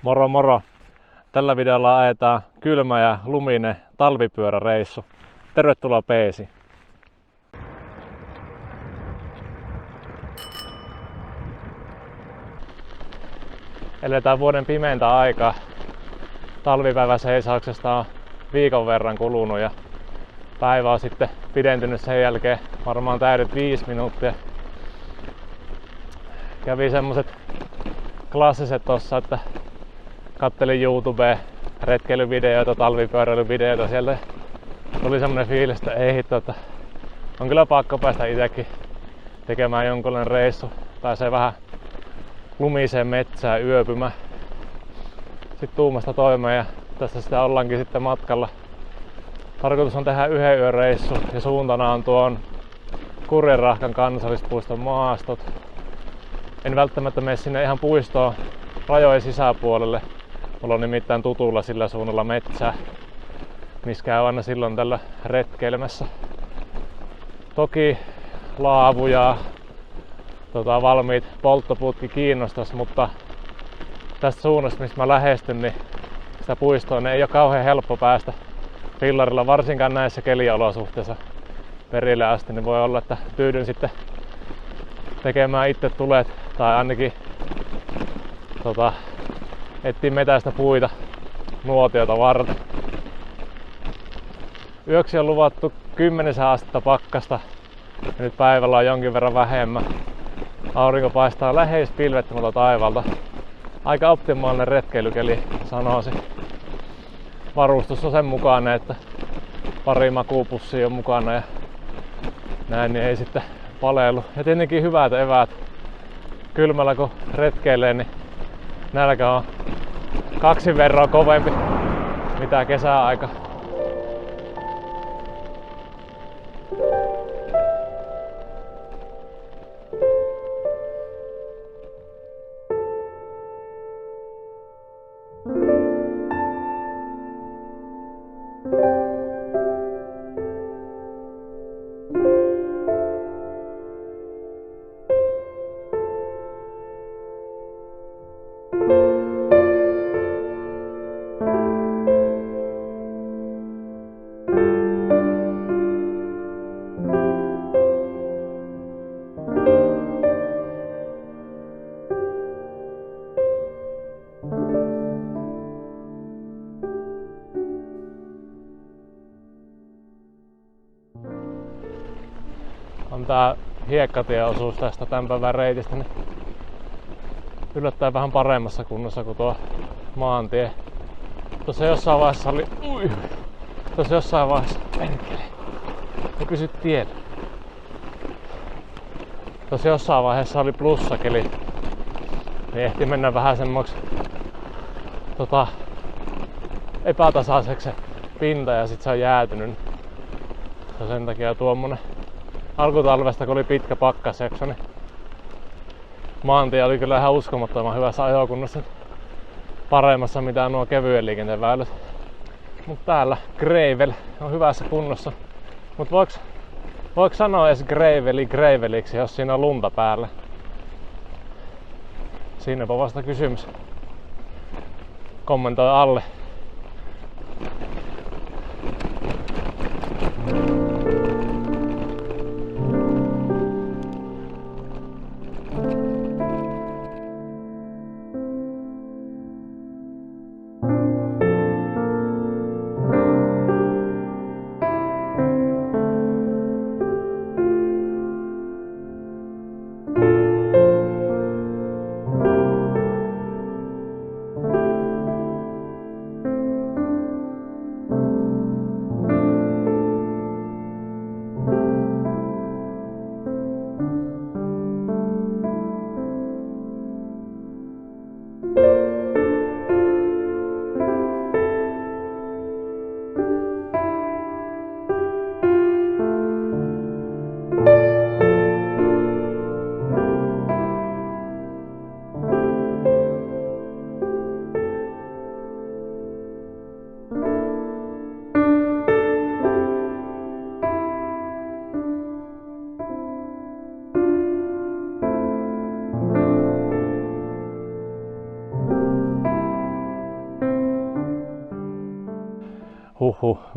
Moro moro! Tällä videolla ajetaan kylmä ja luminen talvipyöräreissu. Tervetuloa Peesiin! Eletään vuoden pimeintä aikaa. Talvipäiväseisauksesta on viikon verran kulunut ja päivä on sitten pidentynyt sen jälkeen varmaan täydet 5 minuuttia. Kävi semmoset klassiset tossa, että kattelin YouTubea, retkeilyvideoita, talvipyöräilyvideoita, sieltä tuli semmonen fiilis, että ei hitto, että on kyllä pakko päästä itsekin tekemään jonkunlainen reissu. Pääsee vähän lumiseen metsään yöpymään. Sitten tuumasta toimeen ja tässä sitä ollaankin sitten matkalla. Tarkoitus on tehdä 1 yön reissu ja suuntana on tuon Kurjenrahkan kansallispuiston maastot. En välttämättä mene sinne ihan puistoon rajojen sisäpuolelle. Mulla on nimittäin tutulla sillä suunnalla metsää, missä käy aina silloin tällä retkeilemässä. Toki laavu ja valmiit polttoputki kiinnostais, mutta tästä suunnasta mistä mä lähestyn, niin sitä puistoa niin ei ole kauhean helppo päästä fillarilla, varsinkaan näissä keliolosuhteissa perille asti, niin voi olla, että tyydyn sitten tekemään itse tulet tai ainakin etsiä metästä puita nuotiota varten. Yöksi on luvattu 10 astetta pakkasta ja nyt päivällä on jonkin verran vähemmän. Aurinko paistaa lähes pilvettömältä taivalta. Aika optimaalinen retkeilykeli sanoisin. Varustus on sen mukainen, että pari makuupussia on mukana ja näin, niin ei sitten palelu. Ja tietenkin hyvät eväät. Kylmällä kun retkeilee, niin nälkä on 2 verran kovempi mitä kesäaika. On tää hiekkatieosuus tästä tämän päivän reitistä niin yllättäen vähän paremmassa kunnossa kuin tuo maantie. Tuossa jossain vaiheessa oli... Tuossa jossain vaiheessa... Enkeli. Ei pysy tiellä. Tuossa jossain vaiheessa oli plussakeli. Niin ehti mennä vähän semmoksi... epätasaiseksi pinta ja sit se on jäätynyt. Ja sen takia tuommoinen... Alkutalvesta kun oli pitkä pakkasjakso, niin maantie oli kyllä ihan uskomattoman hyvässä ajokunnossa. Paremmassa mitä nuo kevyen liikenteen väylät. Mut täällä gravel on hyvässä kunnossa. Mut voiko sanoa edes graveliksi, jos siinä on lunta päällä? Siinäpä vasta kysymys. Kommentoi alle.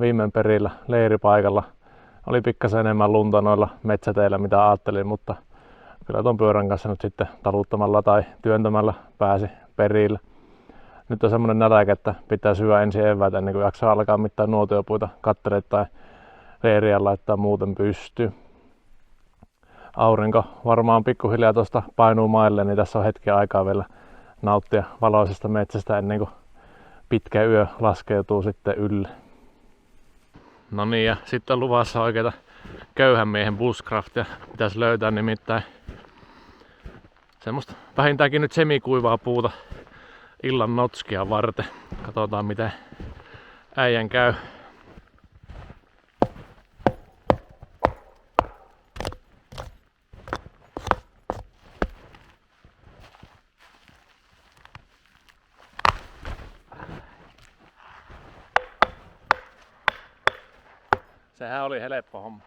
viimein perillä leiripaikalla. Oli pikkasen enemmän lunta noilla metsäteillä mitä ajattelin, mutta kyllä ton pyörän kanssa nyt sitten taluttamalla tai työntämällä pääsi perille. Nyt on semmonen nälkä, että pitää syödä ensin eväät ennen kuin jaksaa alkaa mitään nuotiopuita katteleet tai leiriä laittaa muuten pystyyn. Aurinko varmaan pikkuhiljaa tuosta painuu maille, niin tässä on hetken aikaa vielä nauttia valoisesta metsästä ennen kuin pitkä yö laskeutuu sitten ylle. No niin, ja sitten on luvassa oikeita köyhän miehen bushcraftia. Pitäisi löytää nimittäin semmoista vähintäänkin nyt semikuivaa puuta illan notskia varten. Katsotaan miten äijän käy. Sehän oli helppo homma.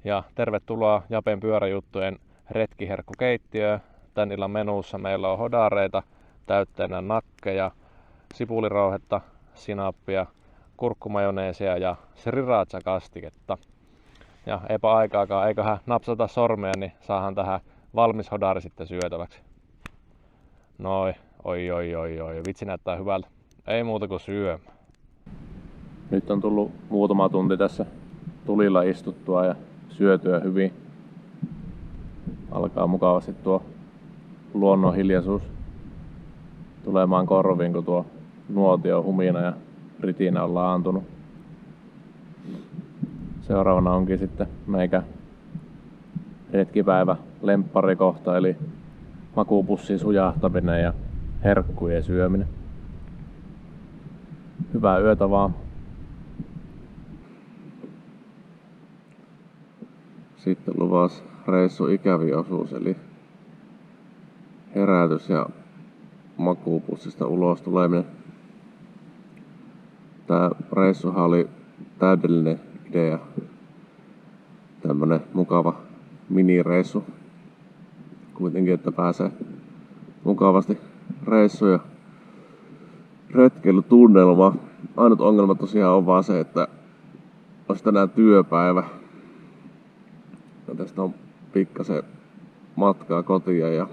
Ja tervetuloa Japen pyöräjuttujen retkiherkkukeittiöön. Tän illan menussa meillä on hodareita, täytteenä nakkeja, sipulirouhetta, sinappia, kurkkumajoneesia ja sriracha-kastiketta. Ja eipä aikaakaan, eiköhän napsata sormea, niin saahan tähän valmis hodari sitten syötäväksi. Noi, oi, vitsi näyttää hyvältä. Ei muuta kuin syömään. Nyt on tullut muutama tunti tässä tulilla istuttua ja syötyä hyvin. Alkaa mukavasti tuo luonnon hiljaisuus tulemaan korviin, kun tuo nuotio humina ja ritinä on laantunut. Seuraavana onkin sitten meikä retkipäivä lempparikohta, eli makupussin sujahtaminen ja herkkujen syöminen. Hyvää yötä vaan. Sitten luvassa reissu ikävi osuus, eli herätys ja makuupussista ulos tuleminen. Tää reissuhan oli täydellinen idea. Tämmönen mukava minireissu. Kuitenkin, että pääsee mukavasti reissu- ja retkeilytunnelmaan. Ainut ongelma tosiaan on vaan se, että olisi tänään työpäivä. Ja tästä on pikkasen matkaa kotiin ja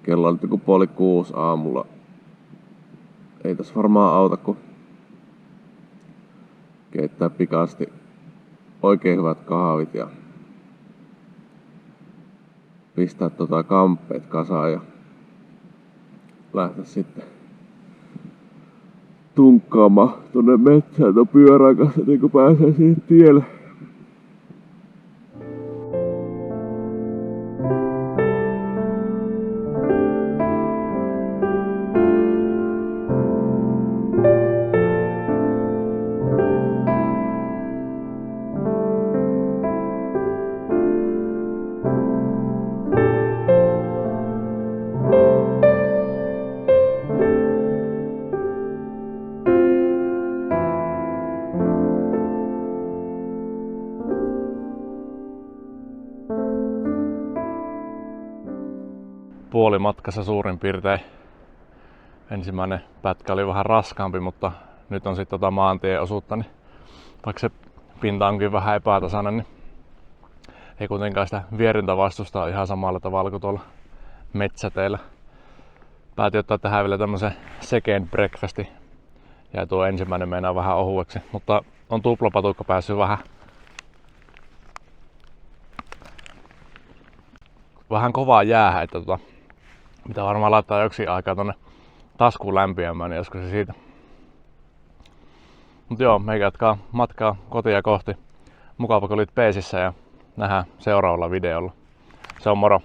kello on nyt joku 5:30 aamulla. Ei tässä varmaan auta, kun keittää pikaisesti oikein hyvät kahvit ja pistää kamppeet kasaan ja lähteä sitten tunkkaamaan tonne metsään ton pyörän kanssa, niin kun pääsee siihen tielle. Puolimatkassa suurin piirtein ensimmäinen pätkä oli vähän raskaampi, mutta nyt on sitten maantieosuutta, niin vaikka se pinta onkin vähän epätasainen, niin ei kuitenkaan sitä vierintävastusta ihan samalla tavalla kuin tuolla metsäteillä. Päätin ottaa tähän vielä tämmösen second breakfasti. Ja tuo ensimmäinen meinaa vähän ohueksi, mutta on tuplapatukka päässyt vähän kovaa jäähän, että mitä varmaan laittaa joksikin aikaa tonne taskuun lämpiämään, niin olisiko se siitä. Mut joo, meikä jatkaa matkaa kotia kohti. Mukava kun olit peesissä ja nähdään seuraavalla videolla. Se on moro!